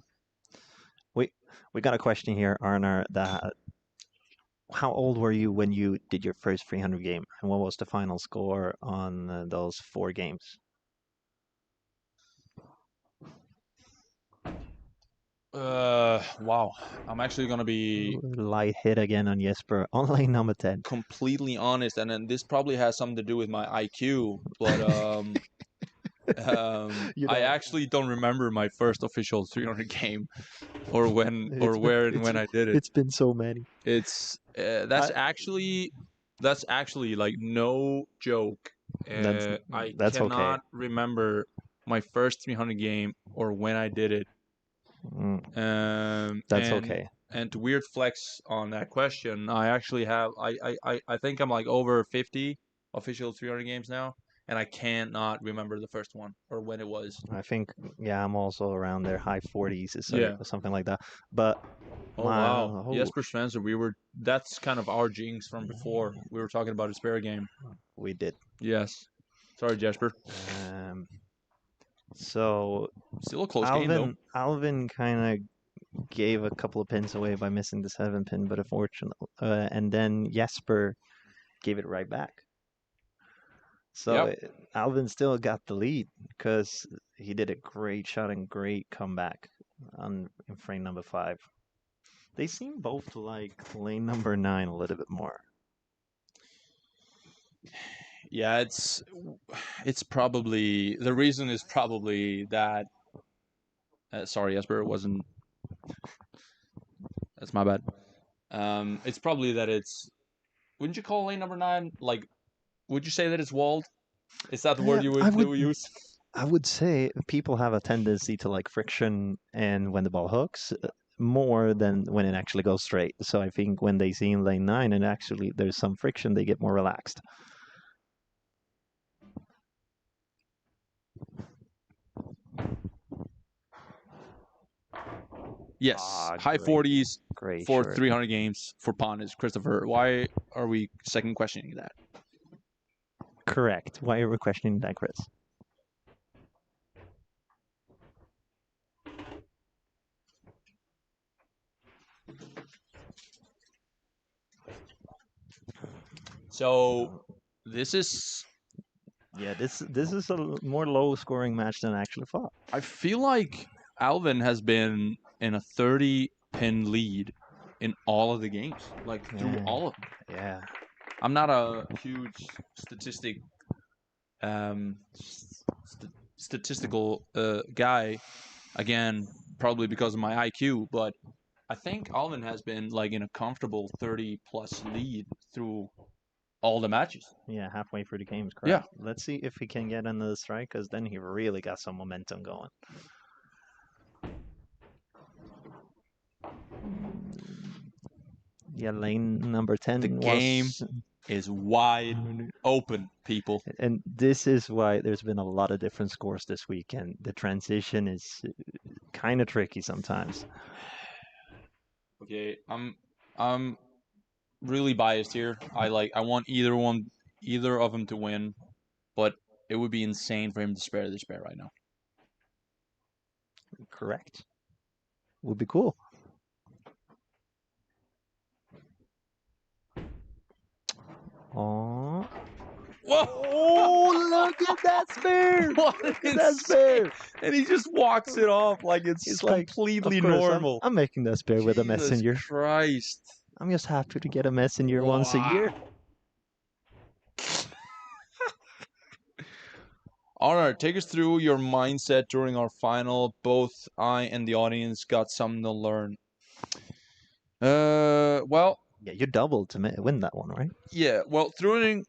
We got a question here, Arnar. How old were you when you did your first 300 game, and what was the final score on those 4 games? Wow. I'm actually gonna be Light hit again on Jesper on lane number 10. completely honest, and then this probably has something to do with my IQ, but You I know, actually don't remember my first official 300 game, or when, or where, and when I did it. it's been so many. It's I, that's actually like no joke. that's I that's okay. cannot remember my first 300 game or when I did it. Mm, Um, that's and okay. and to weird flex on that question, I actually have I think I'm like over 50 official 300 games now, and I cannot remember the first one or when it was. I think, yeah, I'm also around there, high 40s Yeah. or something like that. But Oh my wow, Jesper Svensson. That's kind of our jinx from before. We were talking about a spare game. we did. Yes. Sorry, Jesper. Um, so Still a close game though. Alvin kind of gave a couple of pins away by missing the 7 pin, but unfortunately, and then Jesper gave it right back. So Yep. Alvin still got the lead because he did a great shot and great comeback in frame number 5. They seem both to like lane number 9 a little bit more. Yeah, it's probably the reason is probably that. Sorry, Jesper, it wasn't. That's my bad. It's probably that it's. Wouldn't you call lane number 9 like? Would you say that it's walled? Is that the word you would use? I would say people have a tendency to like friction and when the ball hooks more than when it actually goes straight. So I think when they see in lane 9 and actually there's some friction, they get more relaxed. Yes, high 40s Great for short. 300 games for Pontus. Christopher, why are we second questioning that? Correct. Why are we questioning that, Chris? So this is. Yeah, this is a more low scoring match than I actually thought. I feel like Alvin has been in a 30 pin lead in all of the games, like through all of them. Yeah. I'm not a huge statistical guy. Again, probably because of my IQ, but I think Alvin has been like in a comfortable 30 plus lead through all the matches. Yeah, halfway through the games, correct. Yeah. Let's see if he can get another strike, because then he really got some momentum going. Yeah, lane number 10 The game is wide open, people. And this is why there's been a lot of different scores this week, and the transition is kind of tricky sometimes. Okay, I'm really biased here. I want either of them to win, but it would be insane for him to spare this pair right now. Correct. Would be cool. Oh. Whoa! Oh, look at that spare! What Look at that spare! And he just walks it off like it's completely normal. I'm making that spare with a messenger. Jesus Christ. I'm just happy to get a messenger once a year. All right, take us through your mindset during our final. Both I and the audience got something to learn. Well, yeah, you doubled to win that one, right? Yeah, well, through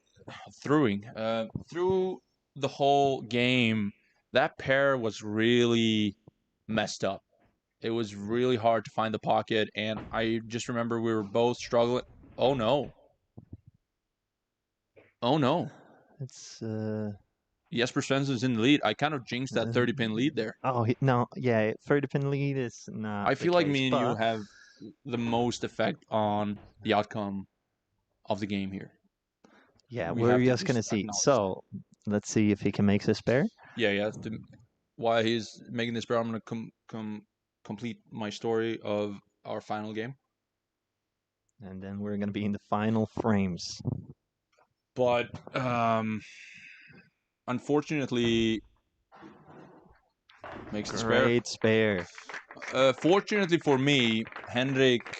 the whole game, that pair was really messed up. It was really hard to find the pocket, and I just remember we were both struggling. Oh no! Oh no! It's Jesper Svensson's in the lead. I kind of jinxed that 30 pin lead there. Oh no, yeah, 30 pin lead is not. I feel like me and you have the most effect on the outcome of the game here. Yeah, we're just gonna see. So let's see if he can make this pair. Yeah. While he's making this pair, I'm gonna come complete my story of our final game. And then we're going to be in the final frames. But unfortunately, makes the spare. Great spare. Fortunately for me, Henrik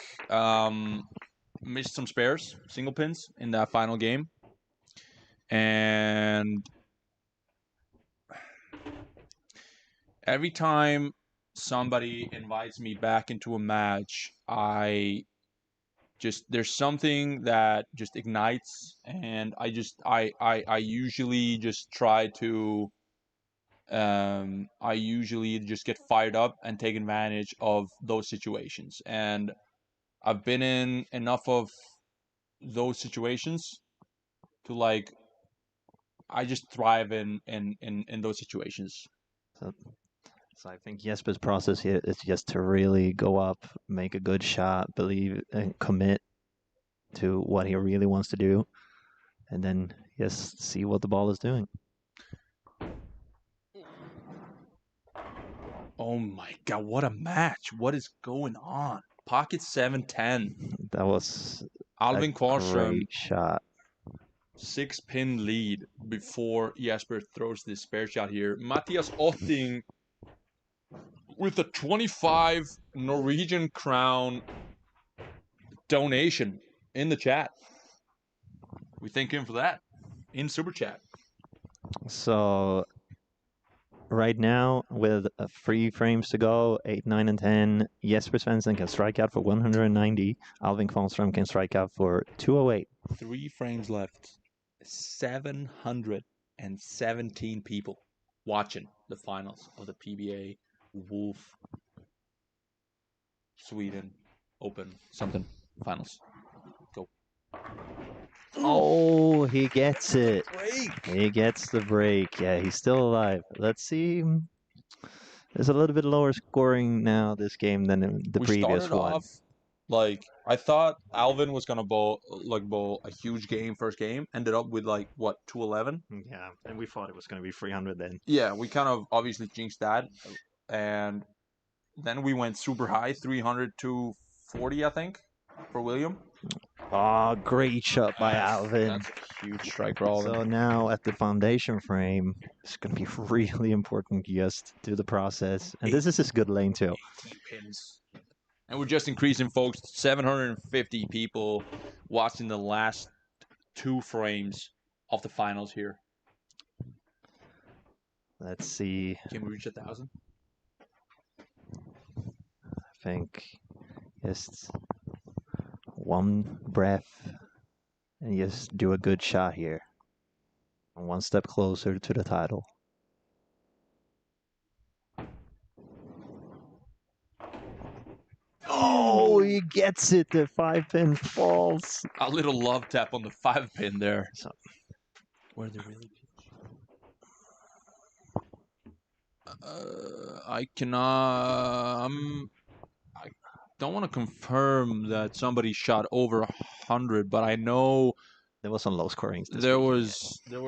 missed some spares, single pins in that final game. And every time somebody invites me back into a match, there's something that just ignites, and I usually just try to I usually just get fired up and take advantage of those situations. And I've been in enough of those situations to like I just thrive in those situations. So I think Jesper's process here is just to really go up, make a good shot, believe and commit to what he really wants to do, and then just see what the ball is doing. Oh my god, what a match. What is going on? Pocket 7-10. That was Alvin a Kvarnström, great shot. 6-pin lead before Jesper throws this spare shot here. Matthias Otting with a 25 Norwegian crown donation in the chat. We thank him for that in Super Chat. So right now, with 3 frames to go, 8, 9, and 10, Jesper Svensson can strike out for 190. Alvin Kvarnström can strike out for 208. 3 frames left. 717 people watching the finals of the PBA Wolf Sweden Open something finals. Go. Oh, he gets it. Break. He gets the break. Yeah, he's still alive. Let's see. There's a little bit lower scoring now this game than in the previous one. Off, like I thought Alvin was gonna bowl a huge game first game. Ended up with 211. Yeah, and we thought it was going to be 300 then. Yeah, we kind of obviously jinxed that, and then we went super high, 300 to 40, I think, for William. Oh, great shot by Alvin. That's a huge strike for Alvin. So now at the foundation frame, it's going to be really important just do the process. And this is his good lane too. 18 pins. And we're just increasing, folks. 750 people watching the last 2 frames of the finals here. Let's see. Can we reach 1,000? I think just one breath and just do a good shot here. And 1 step closer to the title. Oh, he gets it. The 5-pin falls. A little love tap on the 5-pin there. So, where they really pitch? I cannot. I don't want to confirm that somebody shot over 100, but I know there was some low scoring. There were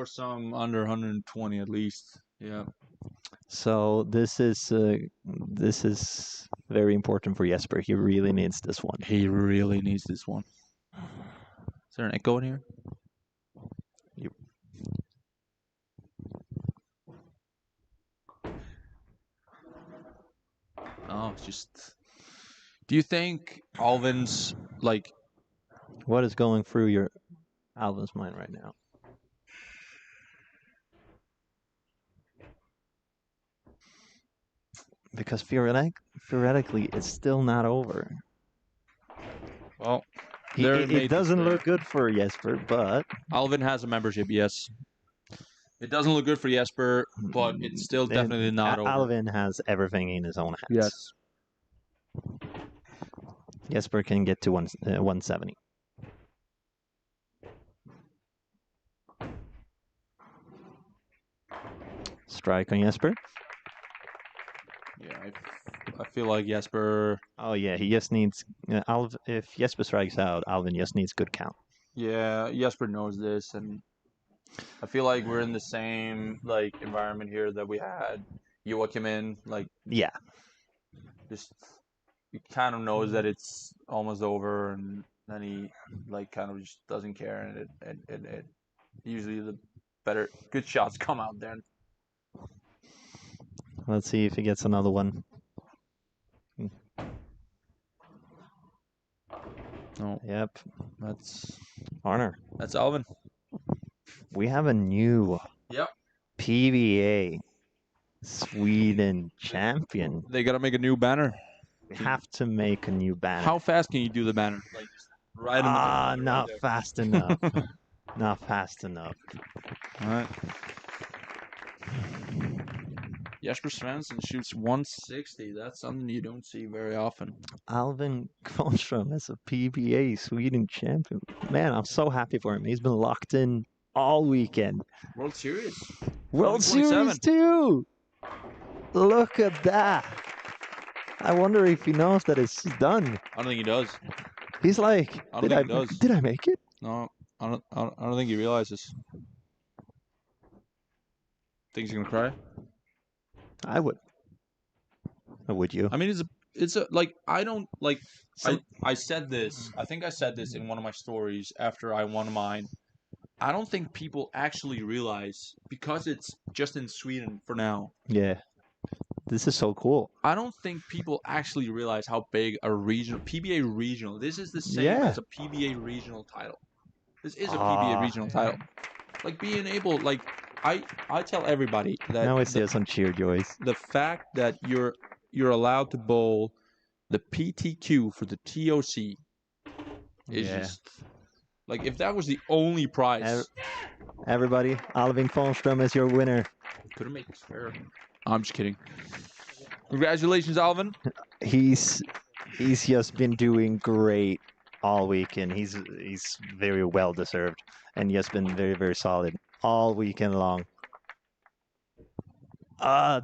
some under 120 at least. Yeah. So this is very important for Jesper. He really needs this one. He really needs this one. Is there an echo in here? Yep. No, it's just. Do you think Alvin's what is going through your Alvin's mind right now? Because theoretically, it's still not over. Well, it doesn't look good for Jesper, but Alvin has a membership. Yes, it doesn't look good for Jesper, but it's still definitely not over. Alvin has everything in his own hands. Yes. Jesper can get to 170. Strike on Jesper. Yeah, I feel like Jesper. Oh yeah, he just needs. If Jesper strikes out, Alvin just needs good count. Yeah, Jesper knows this, and I feel like we're in the same environment here that we had Joachim in. Yeah. just he kind of knows that it's almost over, and then he like kind of just doesn't care, and it usually the good shots come out then. Let's see if he gets another one. No, Yep. that's Honor. That's Alvin. We have a new PBA Sweden champion. They gotta make a new banner. We have to make a new banner. How fast can you do the banner? Like right not fast enough. Not fast enough. All right. Jesper Svensson shoots 160. That's something you don't see very often. Alvin Kvarnström is a PBA Sweden champion. Man, I'm so happy for him. He's been locked in all weekend. World Series. World Series too. Look at that. I wonder if he knows that it's done. I don't think he does. He's like, I don't think he does. Did I make it? No, I don't think he realizes. Think he's gonna cry? I would. Would you? I mean, it's a like I don't like. I said this. I think I said this in one of my stories after I won mine. I don't think people actually realize, because it's just in Sweden for now. Yeah. This is so cool. I don't think people actually realize how big a PBA regional. This is the same as a PBA regional title. This is a PBA regional title. Like being able, like I tell everybody that now I see some cheer joys. The fact that you're allowed to bowl the PTQ for the TOC is just like, if that was the only prize. Everybody, Alvin Kvarnström is your winner. Couldn't make this fair. I'm just kidding. Congratulations, Alvin. He's just been doing great all weekend. He's very well deserved, and just been very, very solid all weekend long.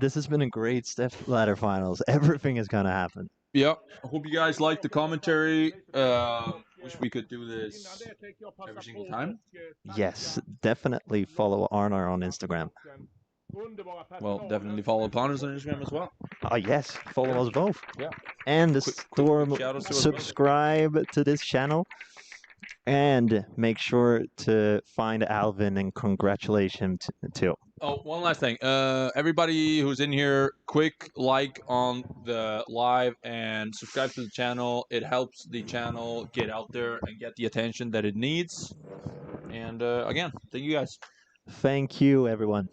This has been a great Stepladder finals. Everything is gonna happen. Yep. I hope you guys liked the commentary. Wish we could do this every single time. Yes, definitely follow Arnar on Instagram. Well, definitely follow Planners on Instagram as well. Yes, follow us both. Yeah. And subscribe to this channel. And make sure to find Alvin and congratulate him too. Oh, one last thing. Everybody who's in here, quick like on the live and subscribe to the channel. It helps the channel get out there and get the attention that it needs. And again, thank you guys. Thank you, everyone.